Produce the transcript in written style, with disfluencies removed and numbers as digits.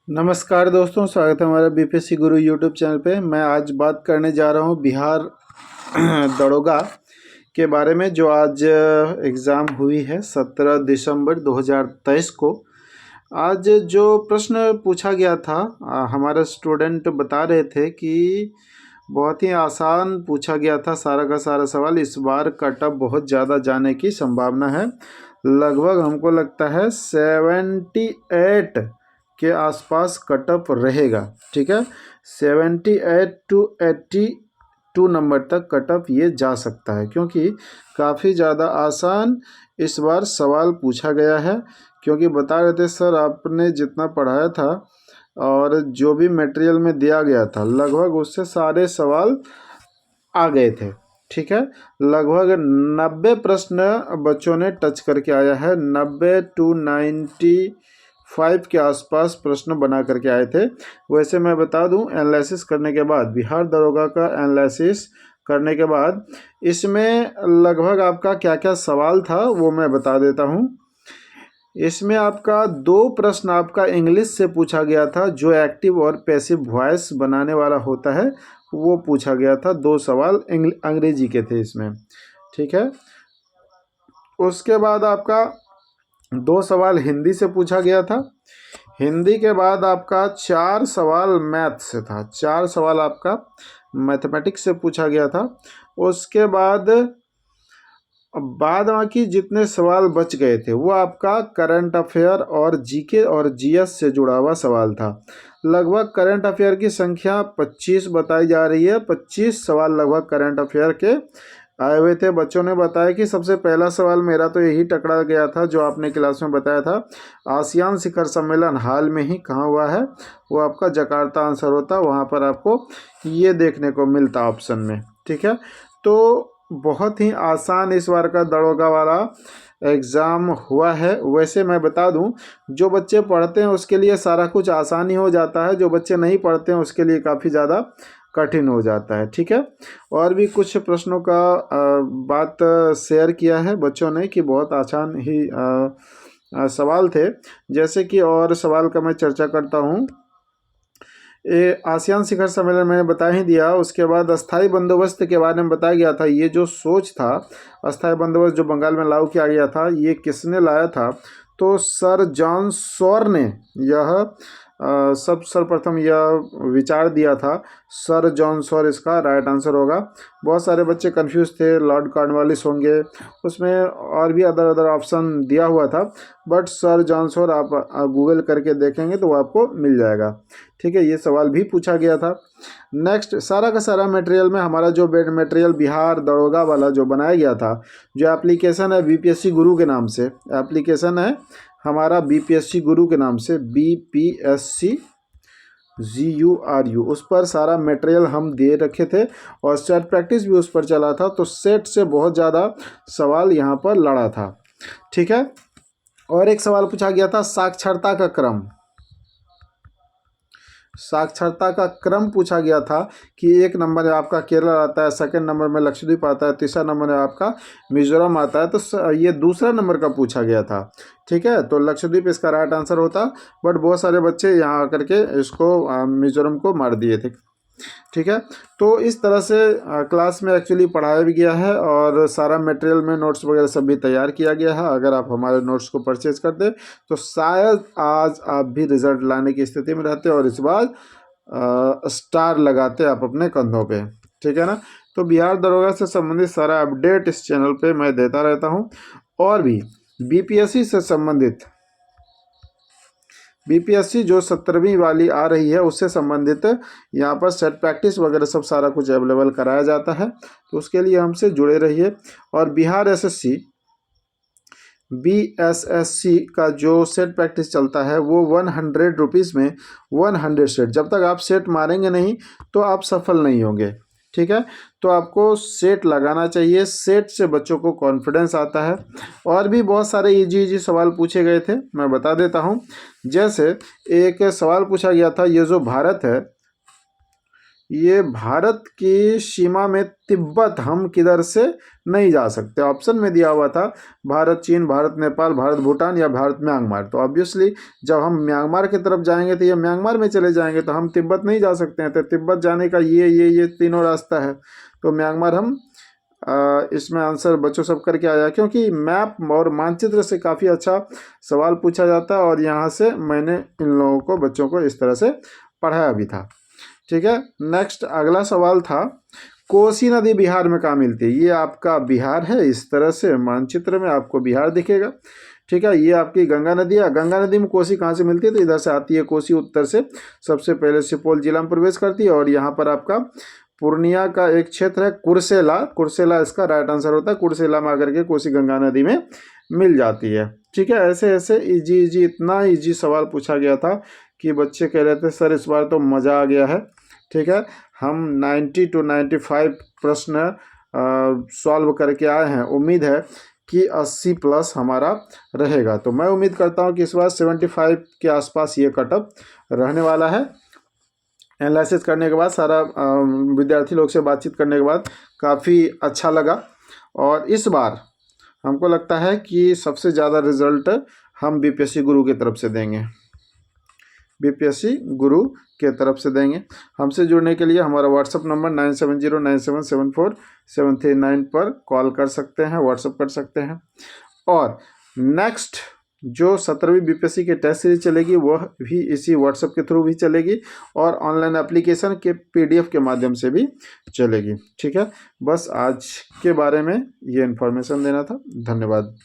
नमस्कार दोस्तों, स्वागत है हमारे बीपीएससी गुरु यूट्यूब चैनल पे। मैं आज बात करने जा रहा हूँ बिहार दरोगा के बारे में, जो आज एग्ज़ाम हुई है 17 दिसंबर 2023 को। आज जो प्रश्न पूछा गया था, हमारे स्टूडेंट बता रहे थे कि बहुत ही आसान पूछा गया था सारा का सारा सवाल। इस बार कट ऑफ बहुत ज़्यादा जाने की संभावना है। लगभग हमको लगता है 78 के आसपास कट ऑफ रहेगा। ठीक है, 78 टू 82 नंबर तक कट ऑफ ये जा सकता है, क्योंकि काफ़ी ज़्यादा आसान इस बार सवाल पूछा गया है। क्योंकि बता रहे थे सर, आपने जितना पढ़ाया था और जो भी मटेरियल में दिया गया था, लगभग उससे सारे सवाल आ गए थे। ठीक है, लगभग 90 प्रश्न बच्चों ने टच करके आया है। 90 टू 95 के आसपास प्रश्न बना करके आए थे। वैसे मैं बता दूं, एनालिसिस करने के बाद, बिहार दरोगा का एनालिसिस करने के बाद, इसमें लगभग आपका क्या क्या सवाल था वो मैं बता देता हूं। इसमें आपका 2 प्रश्न आपका इंग्लिश से पूछा गया था, जो एक्टिव और पैसिव वॉइस बनाने वाला होता है वो पूछा गया था। 2 सवाल अंग्रेजी के थे इसमें। ठीक है, उसके बाद आपका 2 सवाल हिंदी से पूछा गया था। हिंदी के बाद आपका 4 सवाल मैथ से था। 4 सवाल आपका मैथमेटिक्स से पूछा गया था। उसके बाद बाकी जितने सवाल बच गए थे वो आपका करंट अफेयर और जीके और जीएस से जुड़ा हुआ सवाल था। लगभग करंट अफेयर की संख्या 25 बताई जा रही है। 25 सवाल लगभग करंट अफेयर के आए हुए थे। बच्चों ने बताया कि सबसे पहला सवाल मेरा तो यही टकरा गया था, जो आपने क्लास में बताया था, आसियान शिखर सम्मेलन हाल में ही कहाँ हुआ है। वो आपका जकार्ता आंसर होता, वहाँ पर आपको ये देखने को मिलता ऑप्शन में। ठीक है, तो बहुत ही आसान इस बार का दरोगा वाला एग्ज़ाम हुआ है। वैसे मैं बता दूं, जो बच्चे पढ़ते हैं उसके लिए सारा कुछ आसानी हो जाता है, जो बच्चे नहीं पढ़ते हैं उसके लिए काफ़ी ज़्यादा कठिन हो जाता है। ठीक है, और भी कुछ प्रश्नों का बात शेयर किया है बच्चों ने कि बहुत आसान ही सवाल थे। जैसे कि और सवाल का मैं चर्चा करता हूँ। आसियान शिखर सम्मेलन मैंने बता ही दिया। उसके बाद अस्थाई बंदोबस्त के बारे में बताया गया था। ये जो सोच था, अस्थाई बंदोबस्त जो बंगाल में लागू किया गया था, ये किसने लाया था? तो सर जॉन सॉर ने यह सर्वप्रथम यह विचार दिया था। सर जॉन सॉर इसका राइट आंसर होगा। बहुत सारे बच्चे कंफ्यूज थे, लॉर्ड कॉर्नवालिस होंगे, उसमें और भी अदर अदर ऑप्शन दिया हुआ था, बट सर जॉन सॉर आप गूगल करके देखेंगे तो वो आपको मिल जाएगा। ठीक है, ये सवाल भी पूछा गया था। नेक्स्ट, सारा का सारा मटेरियल में हमारा जो मटेरियल बिहार दरोगा वाला जो बनाया गया था, जो एप्लीकेशन है बीपीएससी गुरु के नाम से, एप्लीकेशन है हमारा बीपीएससी गुरु के नाम से, BPSC GURU, उस पर सारा मटेरियल हम दे रखे थे और सेट प्रैक्टिस भी उस पर चला था। तो सेट से बहुत ज़्यादा सवाल यहाँ पर लड़ा था। ठीक है, और एक सवाल पूछा गया था साक्षरता का क्रम। साक्षरता का क्रम पूछा गया था कि 1 नंबर में आपका केरल आता है, सेकंड नंबर में लक्षद्वीप आता है, तीसरा नंबर में आपका मिजोरम आता है। तो ये दूसरा नंबर का पूछा गया था। ठीक है, तो लक्षद्वीप इसका राइट आंसर होता, बट बहुत सारे बच्चे यहाँ आकर के इसको मिजोरम को मार दिए थे। ठीक है, तो इस तरह से क्लास में एक्चुअली पढ़ाया भी गया है और सारा मटेरियल में नोट्स वगैरह सब भी तैयार किया गया है। अगर आप हमारे नोट्स को परचेज करते तो शायद आज आप भी रिजल्ट लाने की स्थिति में रहते और इस बार स्टार लगाते आप अपने कंधों पे। ठीक है ना, तो बिहार दरोगा से संबंधित सारा अपडेट इस चैनल पे मैं देता रहता हूँ। और भी बीपीएससी से संबंधित, बीपीएससी जो 17वीं वाली आ रही है उससे संबंधित यहाँ पर सेट प्रैक्टिस वगैरह सब सारा कुछ अवेलेबल कराया जाता है। तो उसके लिए हमसे जुड़े रहिए। और बिहार एसएससी BSSC का जो सेट प्रैक्टिस चलता है वो 100 रुपीज़ में 100 सेट, जब तक आप सेट मारेंगे नहीं तो आप सफल नहीं होंगे। ठीक है, तो आपको सेट लगाना चाहिए। सेट से बच्चों को कॉन्फिडेंस आता है। और भी बहुत सारे इजी सवाल पूछे गए थे, मैं बता देता हूँ। जैसे एक सवाल पूछा गया था, ये जो भारत है, ये भारत की सीमा में तिब्बत हम किधर से नहीं जा सकते। ऑप्शन में दिया हुआ था भारत चीन, भारत नेपाल, भारत भूटान या भारत म्यांमार। तो ऑब्वियसली जब हम म्यांमार की तरफ जाएंगे तो ये म्यांमार में चले जाएंगे, तो हम तिब्बत नहीं जा सकते हैं। तो तिब्बत जाने का ये तीनों रास्ता है। तो म्यांमार हम इसमें आंसर बच्चों सब करके आया, क्योंकि मैप और मानचित्र से काफ़ी अच्छा सवाल पूछा जाता है और यहाँ से मैंने इन लोगों को, बच्चों को इस तरह से पढ़ाया भी था। ठीक है, नेक्स्ट अगला सवाल था कोसी नदी बिहार में कहाँ मिलती है। ये आपका बिहार है, इस तरह से मानचित्र में आपको बिहार दिखेगा। ठीक है, ये आपकी गंगा नदी है। गंगा नदी में कोसी कहाँ से मिलती है, तो इधर से आती है कोसी, उत्तर से सबसे पहले सुपौल जिला में प्रवेश करती है और यहाँ पर आपका पूर्णिया का एक क्षेत्र है कुर्सेला, कुर्सेला इसका राइट आंसर होता है। कुर्सेला में आकर के कोसी गंगा नदी में मिल जाती है। ठीक है, ऐसे ऐसे इजी इतना इजी सवाल पूछा गया था कि बच्चे कह रहे थे सर इस बार तो मज़ा आ गया है। ठीक है, हम 90 to 95 प्रश्न सॉल्व करके आए हैं। उम्मीद है कि 80 प्लस हमारा रहेगा। तो मैं उम्मीद करता हूँ कि इस बार 75 के आसपास ये कटअप रहने वाला है। एनालिसिस करने के बाद, सारा विद्यार्थी लोग से बातचीत करने के बाद काफ़ी अच्छा लगा और इस बार हमको लगता है कि सबसे ज़्यादा रिजल्ट हम बीपीएससी गुरु की तरफ से देंगे, बीपीएससी गुरु के तरफ से देंगे। हमसे जुड़ने के लिए हमारा व्हाट्सअप नंबर 9709774739 पर कॉल कर सकते हैं, व्हाट्सअप कर सकते हैं। और नेक्स्ट जो 17वीं बीपीएससी की टेस्ट सीरीज चलेगी वह भी इसी व्हाट्सएप के थ्रू भी चलेगी और ऑनलाइन एप्लीकेशन के पीडीएफ के माध्यम से भी चलेगी। ठीक है, बस आज के बारे में ये इन्फॉर्मेशन देना था। धन्यवाद।